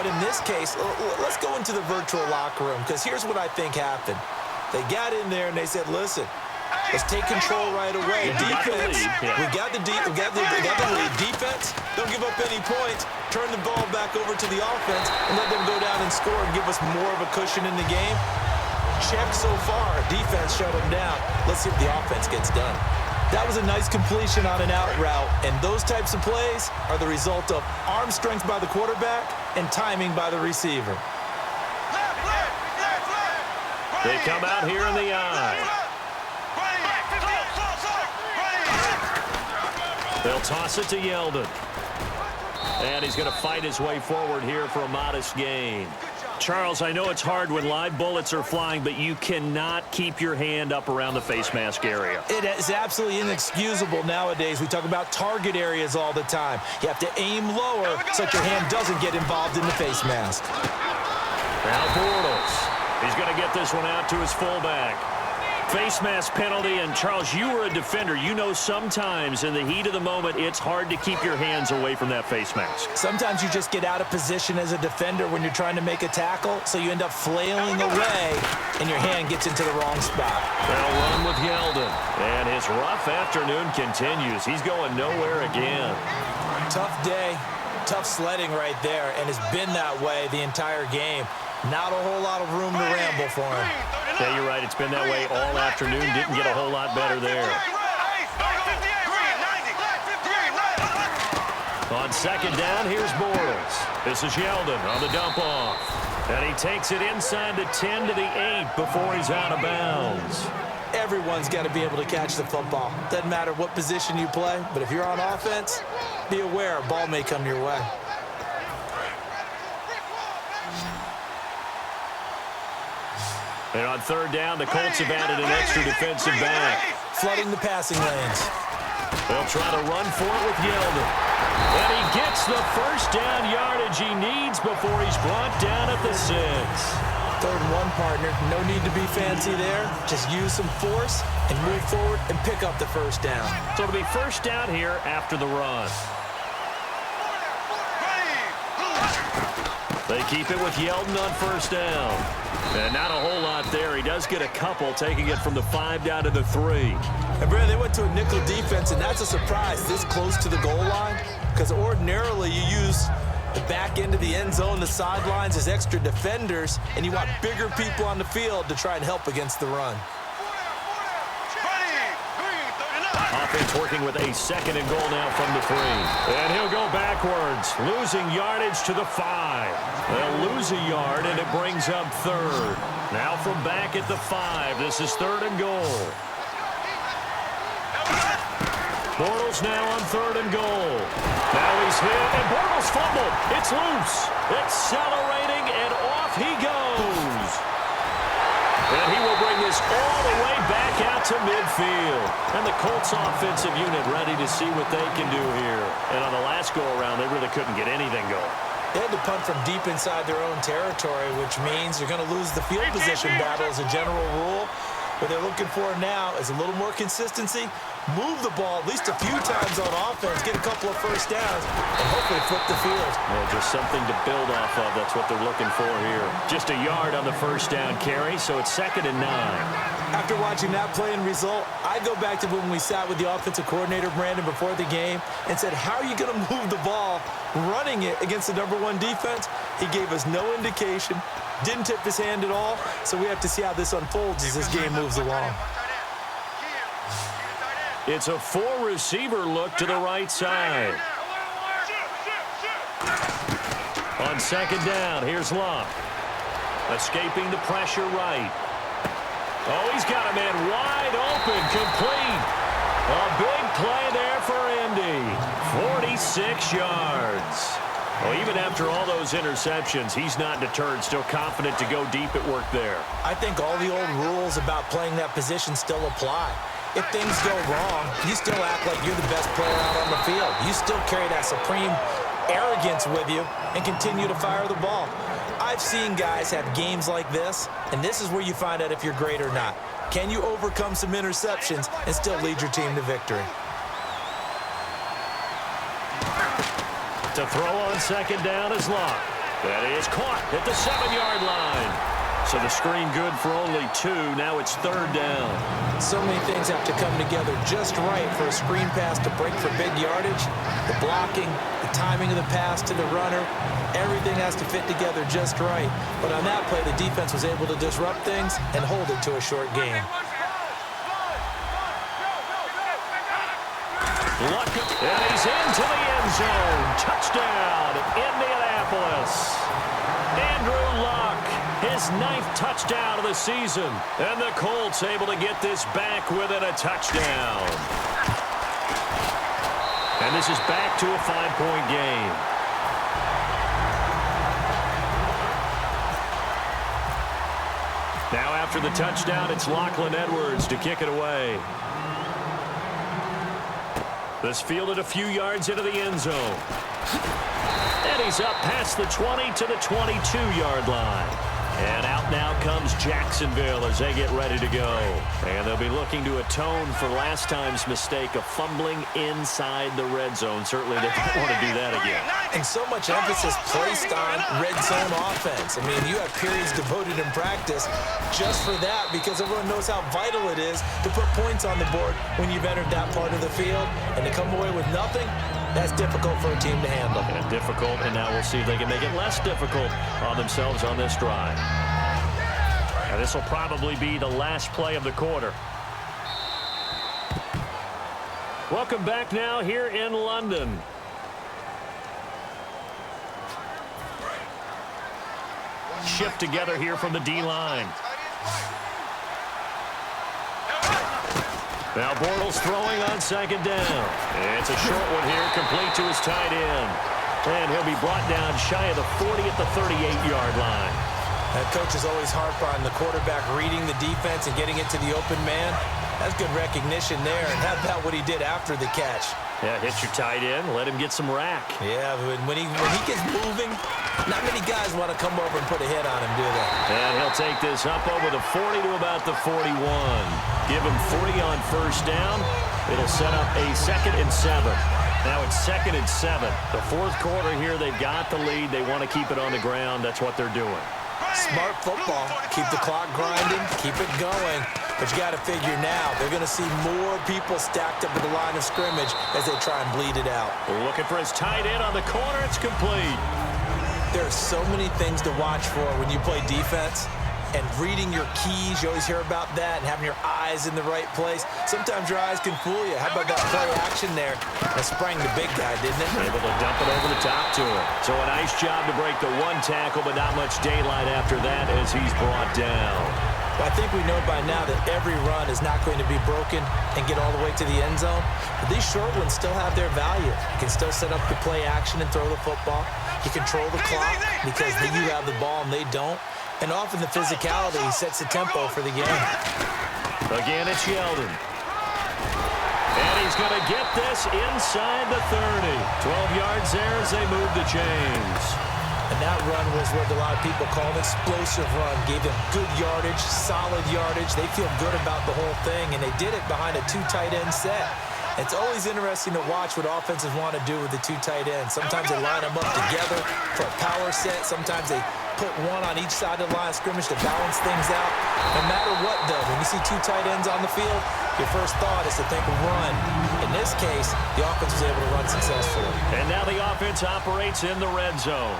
But in this case, let's go into the virtual locker room, because here's what I think happened. They got in there and they said, listen, let's take control right away. Defense, we got the lead. Defense, don't give up any points. Turn the ball back over to the offense and let them go down and score and give us more of a cushion in the game. Check so far. Defense shut them down. Let's see if the offense gets done. That was a nice completion on an out route, and those types of plays are the result of arm strength by the quarterback and timing by the receiver. They come out here in the eye. They'll toss it to Yeldon. And he's going to fight his way forward here for a modest gain. Charles, I know it's hard when live bullets are flying, but you cannot keep your hand up around the face mask area. It is absolutely inexcusable nowadays. We talk about target areas all the time. You have to aim lower so that your hand doesn't get involved in the face mask. Now Bortles. He's going to get this one out to his fullback. Face mask penalty, and Charles, you were a defender. You know sometimes in the heat of the moment, it's hard to keep your hands away from that face mask. Sometimes you just get out of position as a defender when you're trying to make a tackle, so you end up flailing away, and your hand gets into the wrong spot. They'll run with Yeldon, and his rough afternoon continues. He's going nowhere again. Tough day, tough sledding right there, and it's been that way the entire game. Not a whole lot of room to ramble for him. Yeah, you're right. It's been that way all afternoon. Didn't get a whole lot better there. On second down, here's Bortles. This is Yeldon on the dump off. And he takes it inside the 10 to the 8 before he's out of bounds. Everyone's got to be able to catch the football. Doesn't matter what position you play, but if you're on offense, be aware a ball may come your way. And on third down, the Colts have added an extra defensive back. Flooding the passing lanes. They'll try to run for it with Yeldon. And he gets the first down yardage he needs before he's brought down at the 6. Third and 1, partner. No need to be fancy there. Just use some force and move forward and pick up the first down. So it'll be first down here after the run. They keep it with Yeldon on first down. And not a whole lot there. He does get a couple, taking it from the 5 down to the 3. And, Brad, they went to a nickel defense, and that's a surprise this close to the goal line, because ordinarily you use the back end of the end zone, the sidelines as extra defenders, and you want bigger people on the field to try and help against the run. Offense working with a second and goal now from the 3. And he'll go backwards, losing yardage to the 5. They'll lose a yard, and it brings up third. Now from back at the 5, this is third and goal. Bortles now on third and goal. Now he's hit, and Bortles fumbled. It's loose. Accelerating, and off he goes. And he will bring this all the way back out to midfield. And the Colts offensive unit ready to see what they can do here. And on the last go-around, they really couldn't get anything going. They had to punt from deep inside their own territory, which means you're going to lose the field position battle as a general rule. What they're looking for now is a little more consistency, move the ball at least a few times on offense, get a couple of first downs, and hopefully flip the field. Yeah, just something to build off of. That's what they're looking for here. Just a yard on the first down carry, so it's 2nd and 9. After watching that play and result, I go back to when we sat with the offensive coordinator, Brandon, before the game and said, how are you going to move the ball running it against the #1 defense? He gave us no indication, didn't tip his hand at all, so we have to see how this unfolds as this game moves along. It's a 4-receiver look to the right side. On second down, here's Luck. Escaping the pressure right. Oh, he's got a man wide open, complete. A big play there for Indy. 46 yards. Well, even after all those interceptions, he's not deterred, still confident to go deep at work there. I think all the old rules about playing that position still apply. If things go wrong, you still act like you're the best player out on the field. You still carry that supreme arrogance with you and continue to fire the ball. I've seen guys have games like this, and this is where you find out if you're great or not. Can you overcome some interceptions and still lead your team to victory? To throw on second down is Luck. That is caught at the 7-yard line. So the screen good for only 2. Now it's 3rd down. So many things have to come together just right for a screen pass to break for big yardage. The blocking, the timing of the pass to the runner, everything has to fit together just right. But on that play, the defense was able to disrupt things and hold it to a short game. Luck, and he's into the end zone. Touchdown, Indianapolis. Andrew Luck, his 9th touchdown of the season. And the Colts able to get this back within a touchdown. And this is back to a 5-point game. Now after the touchdown, it's Lachlan Edwards to kick it away. This fielded a few yards into the end zone. And he's up past the 20 to the 22-yard line. And out now comes Jacksonville as they get ready to go. And they'll be looking to atone for last time's mistake of fumbling inside the red zone. Certainly they don't want to do that again. And so much emphasis placed on red zone offense. I mean, you have periods devoted in practice just for that because everyone knows how vital it is to put points on the board when you've entered that part of the field. And to come away with nothing, that's difficult for a team to handle. And difficult, and now we'll see if they can make it less difficult on themselves on this drive. And this will probably be the last play of the quarter. Welcome back now here in London. Shift together here from the D-line. Now Bortles throwing on 2nd down. It's a short one here, complete to his tight end. And he'll be brought down shy of the 40 at the 38-yard line. That coach is always harp on the quarterback reading the defense and getting it to the open man. That's good recognition there. And how about what he did after the catch? Yeah, hit your tight end, let him get some rack. Yeah, when he gets moving, not many guys want to come over and put a hit on him, do they? And he'll take this up over the 40 to about the 41. Give him 3 on 1st down. It'll set up a 2nd and 7. Now it's 2nd and 7. The 4th quarter here, they've got the lead. They want to keep it on the ground. That's what they're doing. Smart football. Keep the clock grinding. Keep it going. But you got to figure now, they're going to see more people stacked up at the line of scrimmage as they try and bleed it out. Looking for his tight end on the corner. It's complete. There are so many things to watch for when you play defense. And reading your keys, you always hear about that, and having your eyes in the right place. Sometimes your eyes can fool you. How about that play action there? That sprang the big guy, didn't it? Able to dump it over the top to him. So a nice job to break the 1 tackle, but not much daylight after that as he's brought down. Well, I think we know by now that every run is not going to be broken and get all the way to the end zone. But these short ones still have their value. You can still set up the play action and throw the football. You control the clock because you have the ball and they don't. And often the physicality sets the tempo for the game. Again, it's Yeldon. And he's going to get this inside the 30. 12 yards there as they move the chains. And that run was what a lot of people call an explosive run. Gave them good yardage, solid yardage. They feel good about the whole thing, and they did it behind a 2 tight end set. It's always interesting to watch what offenses want to do with the 2 tight ends. Sometimes they line them up together for a power set. Sometimes they put one on each side of the line of scrimmage to balance things out. No matter what, though, when you see 2 tight ends on the field, your first thought is to think run. In this case, the offense was able to run successfully. And now the offense operates in the red zone.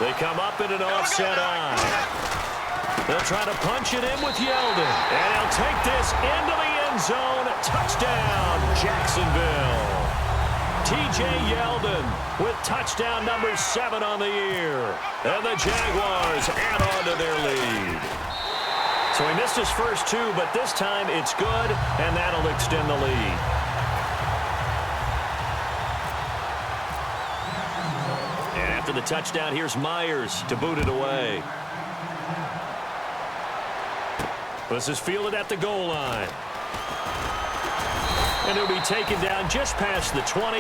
They come up in an offset eye. They'll try to punch it in with Yeldon. And he'll take this into the end zone. Touchdown, Jacksonville. T.J. Yeldon with touchdown number 7 on the year. And the Jaguars add on to their lead. So he missed his first 2, but this time it's good, and that'll extend the lead. And after the touchdown, here's Myers to boot it away. This is fielded at the goal line. And it'll be taken down just past the 20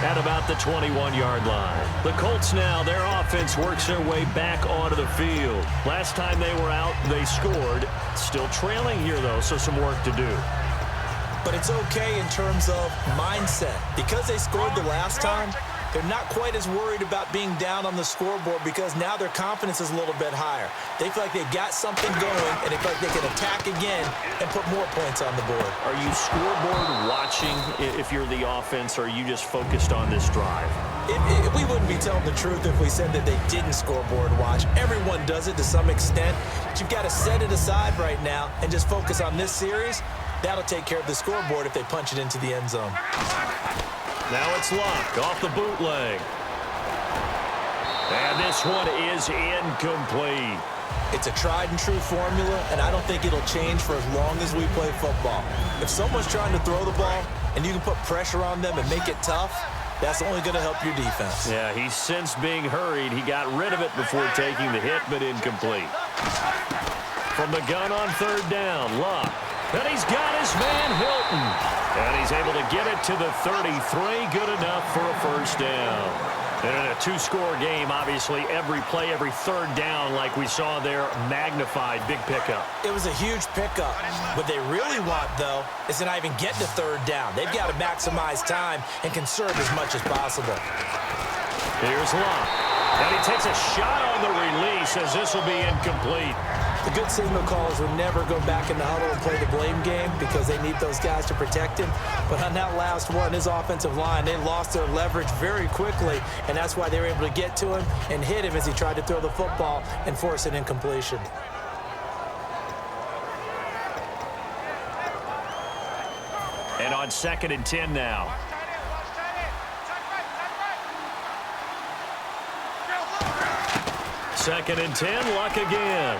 at about the 21-yard line. The Colts now, their offense works their way back onto the field. Last time they were out, they scored. Still trailing here, though, so some work to do. But it's okay in terms of mindset. Because they scored the last time, they're not quite as worried about being down on the scoreboard because now their confidence is a little bit higher. They feel like they've got something going, and they feel like they can attack again and put more points on the board. Are you scoreboard watching if you're the offense, or are you just focused on this drive? We wouldn't be telling the truth if we said that they didn't scoreboard watch. Everyone does it to some extent, but you've got to set it aside right now and just focus on this series. That'll take care of the scoreboard if they punch it into the end zone. Now it's Luck off the bootleg. And this one is incomplete. It's a tried-and-true formula, and I don't think it'll change for as long as we play football. If someone's trying to throw the ball and you can put pressure on them and make it tough, that's only going to help your defense. Yeah, he's since being hurried. He got rid of it before taking the hit, but incomplete. From the gun on third down, Luck. And he's got his man Hilton. And he's able to get it to the 33. Good enough for a first down. And in a two-score game, obviously, every play, every third down, like we saw there, magnified, big pickup. It was a huge pickup. What they really want, though, is to not even get to third down. They've got to maximize time and conserve as much as possible. Here's Luck. And he takes a shot on the release as this will be incomplete. The good signal callers would never go back in the huddle and play the blame game because they need those guys to protect him. But on that last one, his offensive line, they lost their leverage very quickly, and that's why they were able to get to him and hit him as he tried to throw the football and force an incompletion. And on 2nd and 10 now. Second and 10, Luck again.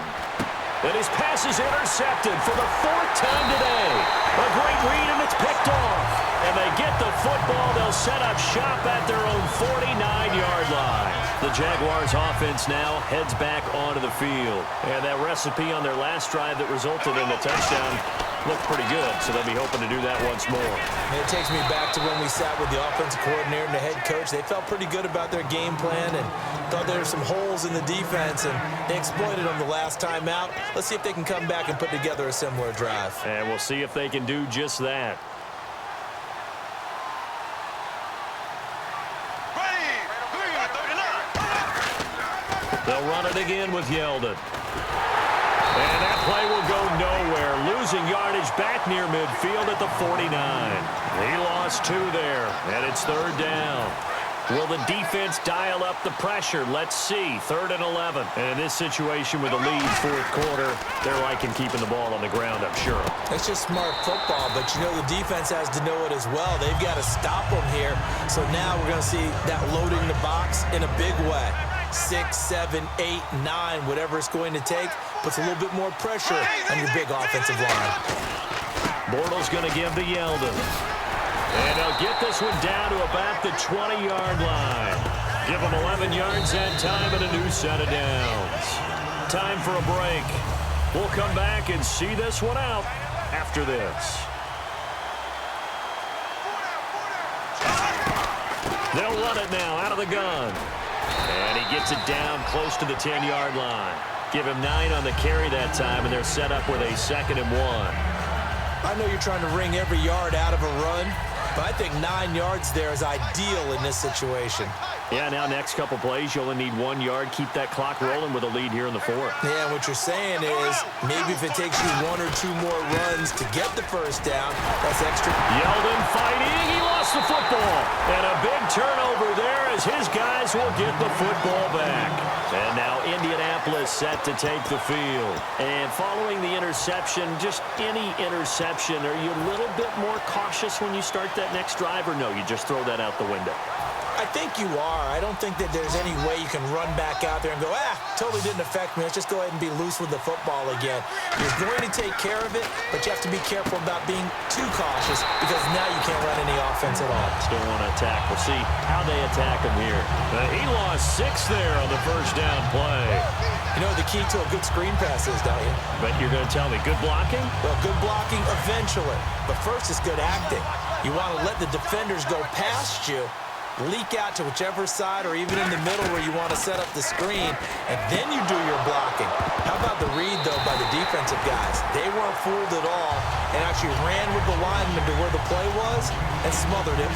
And his pass is intercepted for the 4th time today. A great read, and it's picked off. And they get the football. They'll set up shop at their own 49-yard line. The Jaguars offense now heads back onto the field. And that recipe on their last drive that resulted in a touchdown looked pretty good, so they'll be hoping to do that once more. And it takes me back to when we sat with the offensive coordinator and the head coach. They felt pretty good about their game plan and thought there were some holes in the defense, and they exploited them the last time out. Let's see if they can come back and put together a similar drive. And we'll see if they can do just that. They'll run it again with Yeldon. And that play will go nowhere. Losing yardage back near midfield at the 49. He lost 2 there, and it's 3rd down. Will the defense dial up the pressure? Let's see. 3rd and 11. And in this situation with a lead 4th quarter, they're liking keeping the ball on the ground, I'm sure. It's just smart football, but you know the defense has to know it as well. They've got to stop them here. So now we're going to see that loading the box in a big way. 6, 7, 8, 9, whatever it's going to take, puts a little bit more pressure on your big offensive line. Bortles going to give to Yeldon. And they'll get this one down to about the 20-yard line. Give them 11 yards that time and a new set of downs. Time for a break. We'll come back and see this one out after this. They'll run it now out of the gun. And he gets it down close to the 10-yard line. Give him 9 on the carry that time, and they're set up with a 2nd and 1. I know you're trying to wring every yard out of a run, but I think 9 yards there is ideal in this situation. Yeah, now next couple plays, you only need 1 yard. Keep that clock rolling with a lead here in the 4th. Yeah, what you're saying is maybe if it takes you 1 or 2 more runs to get the first down, that's extra. Yeldon fighting. He lost the football. And a big turnover there as his guys will get the football back. And now Indianapolis set to take the field. And following the interception, just any interception, are you a little bit more cautious when you start that next drive, or no, you just throw that out the window? I think you are. I don't think that there's any way you can run back out there and go, totally didn't affect me. Let's just go ahead and be loose with the football again. You're going to take care of it, but you have to be careful about being too cautious because now you can't run any offense at all. Still want to attack. We'll see how they attack him here. He lost 6 there on the first down play. You know the key to a good screen pass is, don't you? But you're going to tell me, good blocking? Well, good blocking eventually. But first is good acting. You want to let the defenders go past you, leak out to whichever side or even in the middle where you want to set up the screen, and then you do your blocking. How about the read, though, by the defensive guys? They weren't fooled at all and actually ran with the lineman to where the play was and smothered it.